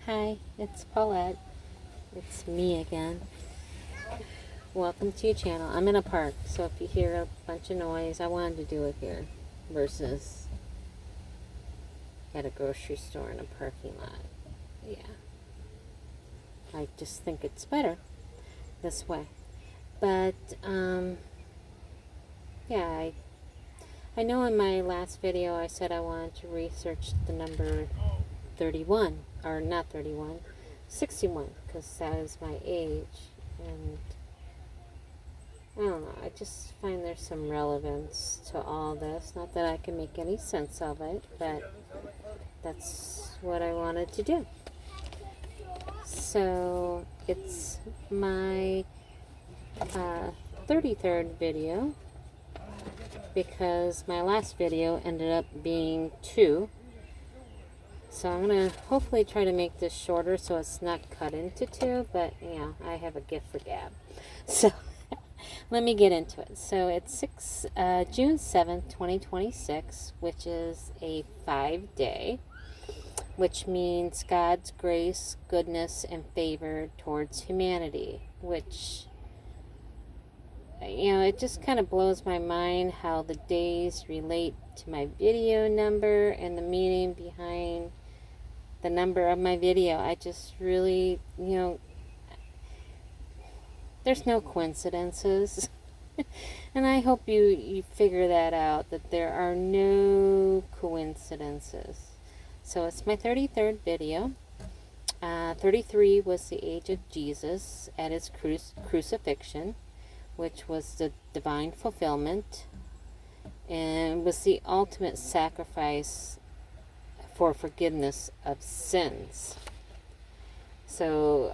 Hi, it's Paulette. It's me again. Welcome to your channel. I'm in a park, so if you hear a bunch of noise, I wanted to do it here versus at a grocery store in a parking lot. Yeah. I just think it's better this way. But, yeah, I know in my last video I said I wanted to research the number 31, or not 31, 61, because that is my age, and I don't know, I just find there's some relevance to all this. Not that I can make any sense of it, but that's what I wanted to do. So, it's my 33rd video, because my last video ended up being 2. So I'm going to hopefully try to make this shorter so it's not cut into 2, but yeah, I have a gift for gab. So let me get into it. So it's June 7th, 2026, which is a 5-day, which means God's grace, goodness, and favor towards humanity, which, you know, it just kind of blows my mind how the days relate to my video number and the meaning behind the number of my video. I just really, you know, there's no coincidences. And I hope you figure that out, that there are no coincidences. So it's my 33rd video. 33 was the age of Jesus at his crucifixion, which was the divine fulfillment and was the ultimate sacrifice for forgiveness of sins. So,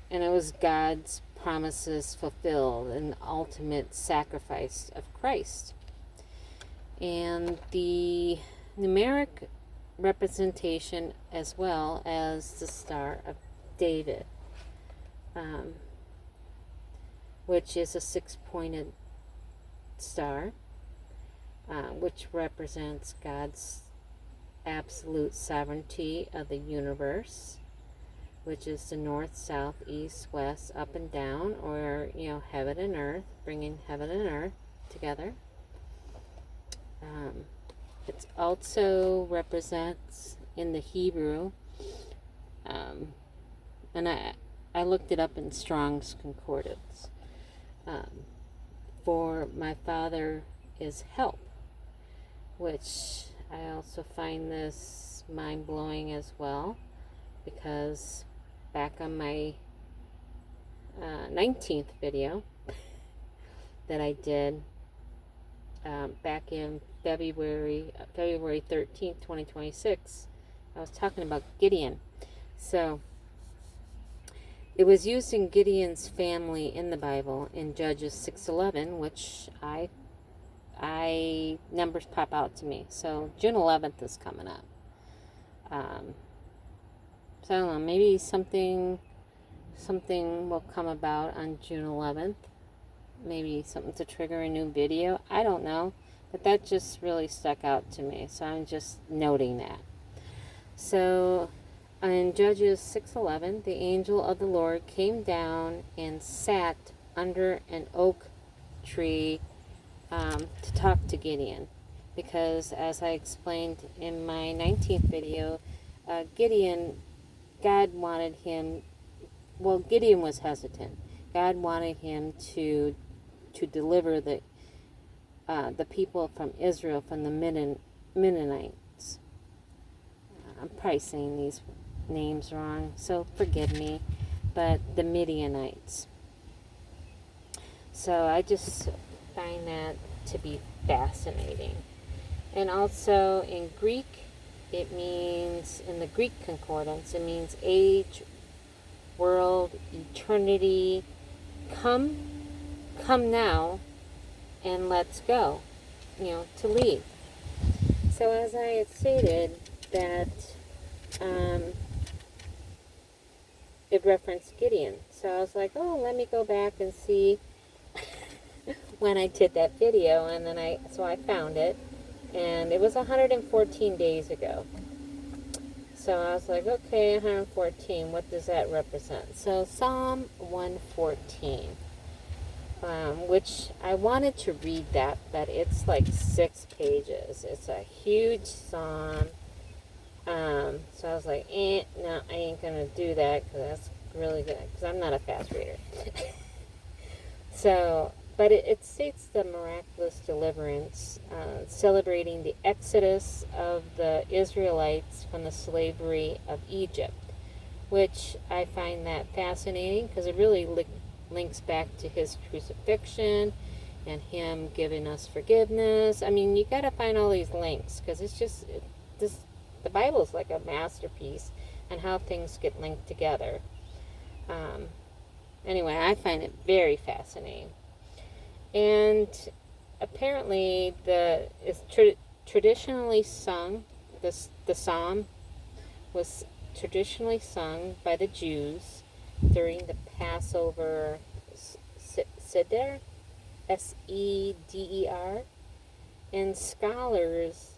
and it was God's promises fulfilled, an ultimate sacrifice of Christ. And the numeric representation as well as the Star of David, which is a 6-pointed star, which represents God's absolute sovereignty of the universe, which is the north, south, east, west, up and down, or, you know, heaven and earth, bringing heaven and earth together. It also represents in the Hebrew, and I looked it up in Strong's Concordance, for my father is help, which I also find this mind-blowing as well, because back on my 19th video that I did back in February 13th, 2026, I was talking about Gideon. So it was used in Gideon's family in the Bible in Judges 6:11, which I numbers pop out to me. So June 11th is coming up. So I don't know, maybe something will come about on June 11th. Maybe something to trigger a new video. I don't know. But that just really stuck out to me. So I'm just noting that. So in Judges 6:11, the angel of the Lord came down and sat under an oak tree to talk to Gideon, because as I explained in my 19th video, Gideon, God wanted him, well, Gideon was hesitant. God wanted him to deliver the people from Israel from the Mennonites. I'm probably saying these names wrong, so forgive me, but the Midianites. So I just find that to be fascinating. And also in Greek, it means, in the Greek concordance, it means age, world, eternity, come now, and let's go, you know, to leave. So as I had stated, that it referenced Gideon. So I was like, oh, let me go back and see when I did that video, and then I found it, and it was 114 days ago. So I was like, okay, 114, what does that represent? So Psalm 114, which I wanted to read that, but it's like 6 pages. It's a huge psalm. So I was like, no, I ain't going to do that because that's really good, because I'm not a fast reader. So, but it states the miraculous deliverance, celebrating the exodus of the Israelites from the slavery of Egypt, which I find that fascinating because it really links back to his crucifixion and him giving us forgiveness. I mean, you got to find all these links because it's just this. The Bible is like a masterpiece on how things get linked together. Anyway, I find it very fascinating. And apparently, traditionally sung. The psalm was traditionally sung by the Jews during the Passover Seder, Seder, and scholars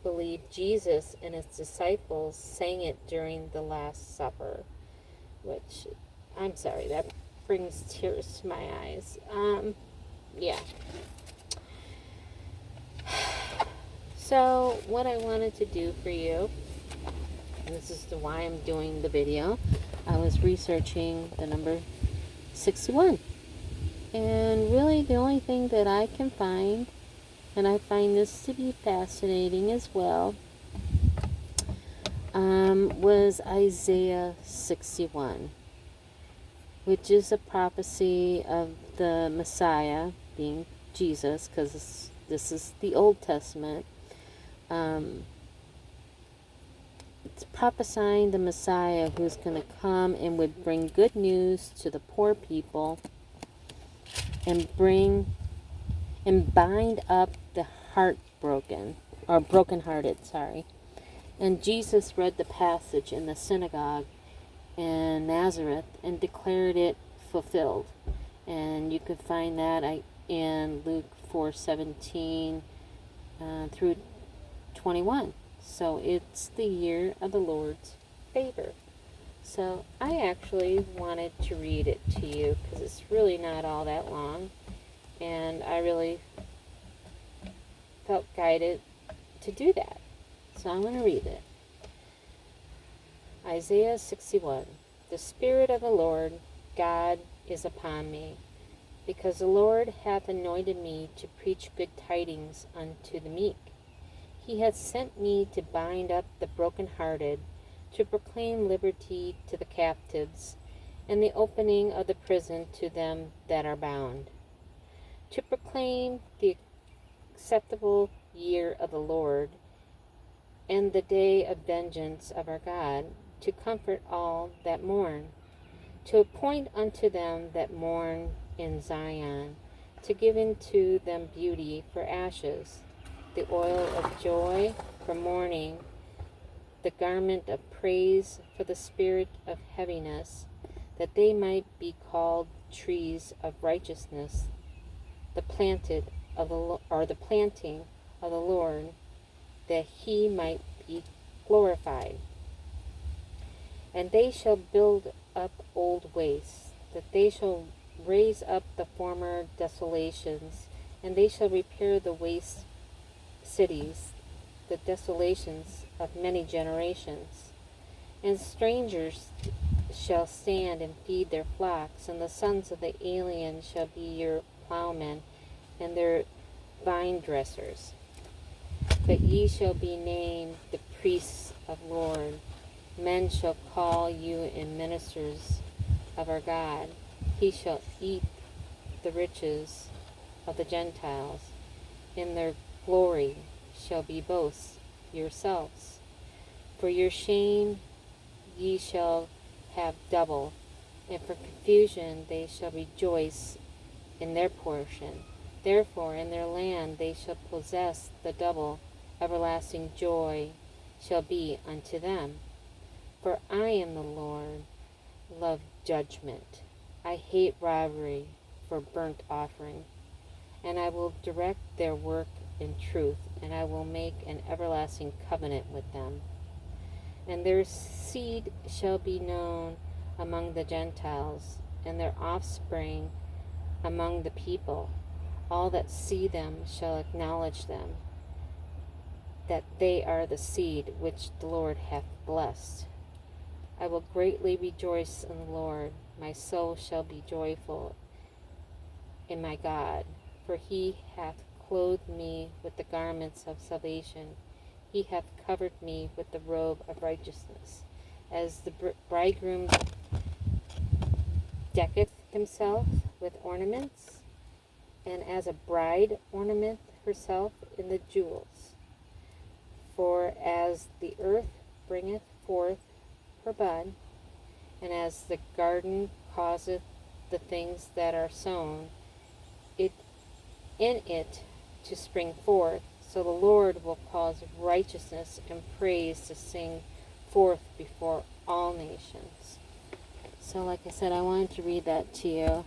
believe Jesus and his disciples sang it during the Last Supper, which, I'm sorry, that brings tears to my eyes. Yeah. So, what I wanted to do for you, and this is why I'm doing the video, I was researching the number 61. And really the only thing that I can find, and I find this to be fascinating as well, was Isaiah 61, which is a prophecy of the Messiah, being Jesus, because this is the Old Testament. It's prophesying the Messiah who's going to come and would bring good news to the poor people and bind up the brokenhearted. And Jesus read the passage in the synagogue in Nazareth and declared it fulfilled. And you can find that in Luke 4:17 through 21. So it's the year of the Lord's favor. So I actually wanted to read it to you because it's really not all that long. And I really felt guided to do that. So I'm going to read it. Isaiah 61. The Spirit of the Lord God is upon me, because the Lord hath anointed me to preach good tidings unto the meek. He hath sent me to bind up the brokenhearted, to proclaim liberty to the captives, and the opening of the prison to them that are bound, to proclaim the acceptable year of the Lord, and the day of vengeance of our God, to comfort all that mourn, to appoint unto them that mourn in Zion, to give unto them beauty for ashes, the oil of joy for mourning, the garment of praise for the spirit of heaviness, that they might be called trees of righteousness, the planting of the Lord, that he might be glorified. And they shall build up old wastes, that they shall raise up the former desolations, and they shall repair the waste cities, the desolations of many generations. And strangers shall stand and feed their flocks, and the sons of the alien shall be your plowmen, and their vine dressers. But ye shall be named the priests of Lord. Men shall call you in ministers of our God. He shall eat the riches of the Gentiles. In their glory shall be boast yourselves. For your shame ye shall have double, and for confusion they shall rejoice in their portion. Therefore in their land they shall possess the double. Everlasting joy shall be unto them. For I am the Lord, love judgment. I hate robbery for burnt offering. And I will direct their work in truth, and I will make an everlasting covenant with them. And their seed shall be known among the Gentiles, and their offspring among the people. All that see them shall acknowledge them, that they are the seed which the Lord hath blessed. I will greatly rejoice in the Lord. My soul shall be joyful in my God, for he hath clothed me with the garments of salvation. He hath covered me with the robe of righteousness. As the bridegroom decketh himself with ornaments, and as a bride ornamenteth herself in the jewels. For as the earth bringeth forth her bud, and as the garden causeth the things that are sown in it to spring forth, so the Lord will cause righteousness and praise to sing forth before all nations. So like I said, I wanted to read that to you.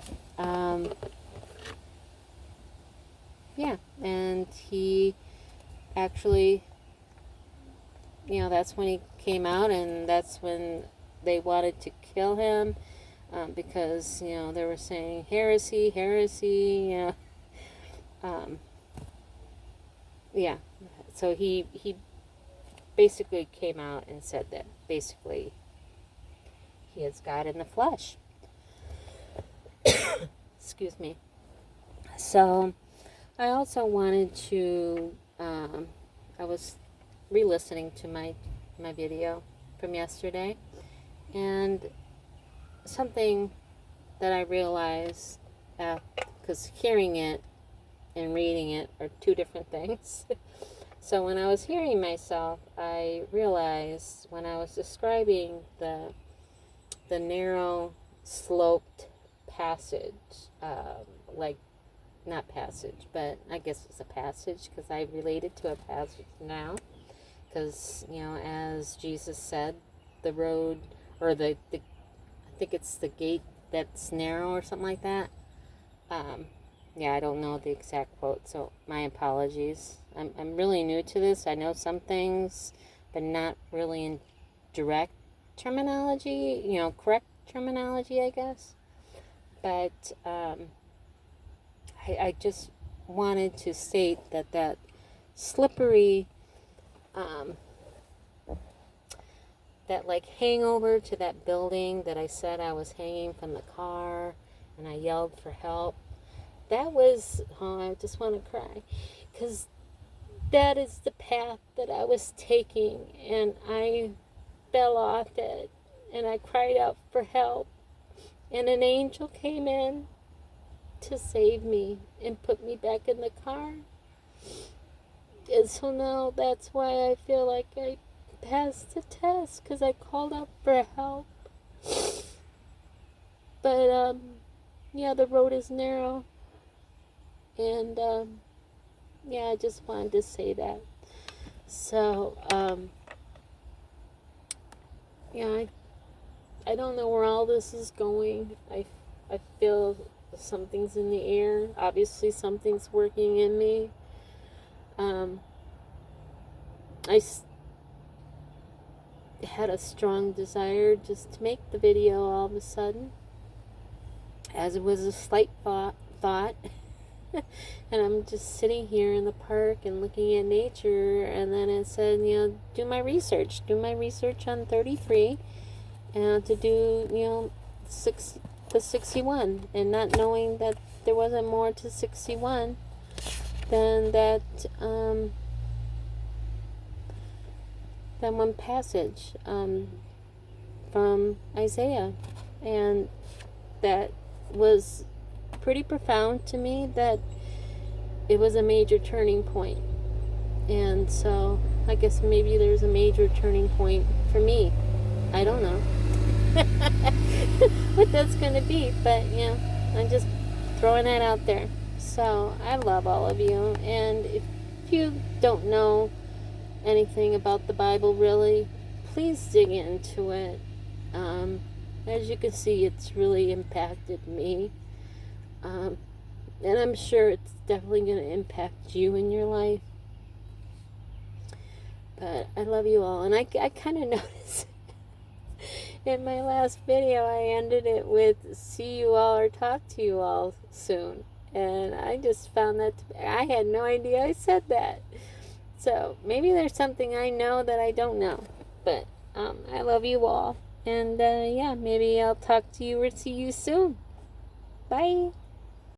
Yeah, and he actually, that's when he came out, and that's when they wanted to kill him, because, they were saying heresy, yeah. So he basically came out and said that basically he is God in the flesh. Excuse me. So I also wanted to, I was re-listening to my video from yesterday, and something that I realized, because hearing it and reading it are two different things. So when I was hearing myself, I realized when I was describing the narrow sloped passage, not passage, but I guess it's a passage because I related to a passage now. Because, as Jesus said, the road, or I think it's the gate that's narrow or something like that. Yeah, I don't know the exact quote, so my apologies. I'm really new to this. I know some things, but not really in direct terminology, correct terminology, I guess. But I just wanted to state that slippery, that hangover to that building that I said I was hanging from the car and I yelled for help. That was, I just want to cry, because that is the path that I was taking, and I fell off it, and I cried out for help, and an angel came in to save me and put me back in the car. And so now that's why I feel like I passed the test, because I called out for help. But yeah, the road is narrow, and yeah, I just wanted to say that. So yeah, I don't know where all this is going. I feel something's in the air. Obviously something's working in me. I had a strong desire just to make the video all of a sudden, as it was a slight thought. And I'm just sitting here in the park and looking at nature, and then it said, do my research on 33, and to do, the 61, and not knowing that there wasn't more to 61 than that, than one passage from Isaiah, and that was pretty profound to me, that it was a major turning point. And so I guess maybe there's a major turning point for me. I don't know what that's going to be, but I'm just throwing that out there. So I love all of you, and if you don't know anything about the Bible really, please dig into it. As you can see, it's really impacted me. And I'm sure it's definitely going to impact you in your life. But I love you all. And I kind of noticed in my last video, I ended it with see you all or talk to you all soon. And I just found that I had no idea I said that. So maybe there's something I know that I don't know. But I love you all. And yeah, maybe I'll talk to you or see you soon. Bye.